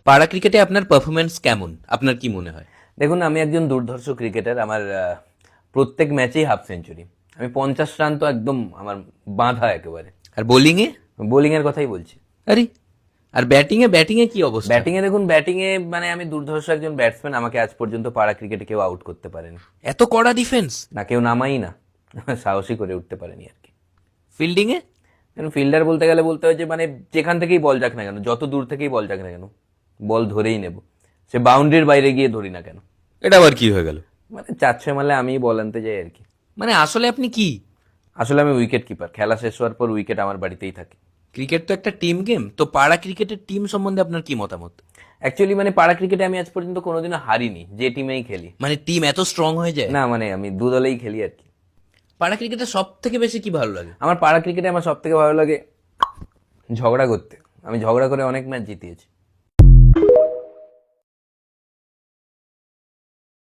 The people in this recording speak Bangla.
পাড়া ক্রিকেটে আপনার পারফরমেন্স কেমন, আপনার কি মনে হয়? দেখুন, আমি একজন দুর্ধর্ষ ক্রিকেটার। আমার প্রত্যেক ম্যাচেই হাফ সেঞ্চুরি। আমি 50 রান তো একদম আমার বাঁধা একেবারে। আর বোলিংয়ে? বোলিং এর কথাই বলছি। আরে, আর ব্যাটিংয়ে কি অবস্থা? ব্যাটিং এ মানে আমি দুর্ধর্ষ একজন ব্যাটসম্যান। আমাকে আজ পর্যন্ত পাড়া ক্রিকেটে কেউ আউট করতে পারেনি। এত কড়া ডিফেন্স? না, কেউ নামাই না। সাহসী করে উঠতে পারেনি আর কি। ফিল্ডিংয়ে? ফিল্ডার বলতে গেলে বলতে হয় যে মানে যেখান থেকেই বল যাক না কেন, যত দূর থেকেই বল যাক না কেন, বল ধরেই নেব। সে বাউন্ডারির বাইরে গিয়ে ধরি না কেন। এটা আবার কি হয়ে গেল? মানে 4-6 মারলে আমিই বল আনতে যাই আর কি। মানে আসলে আপনি কি? আসলে আমি উইকেট কিপার। খেলা শেষ হওয়ার পর উইকেট আমার বাড়িতেই থাকে। ক্রিকেট তো একটা টিম গেম, তো পাড়া ক্রিকেটের টিম সম্বন্ধে আপনার কি মতামত? অ্যাকচুয়ালি মানে পাড়া ক্রিকেটে আমি আজ পর্যন্ত কোনোদিনও হারিনি, যে টিমেই খেলি। মানে টিম এত স্ট্রং হয়ে যায়? না মানে আমি দু দলেই খেলি আর কি। পাড়া ক্রিকেটে সব থেকে বেশি কি ভালো লাগে? আমার পাড়া ক্রিকেটে আমার সব থেকে ভালো লাগে ঝগড়া করতে। আমি ঝগড়া করে অনেক ম্যাচ জিতিয়েছি।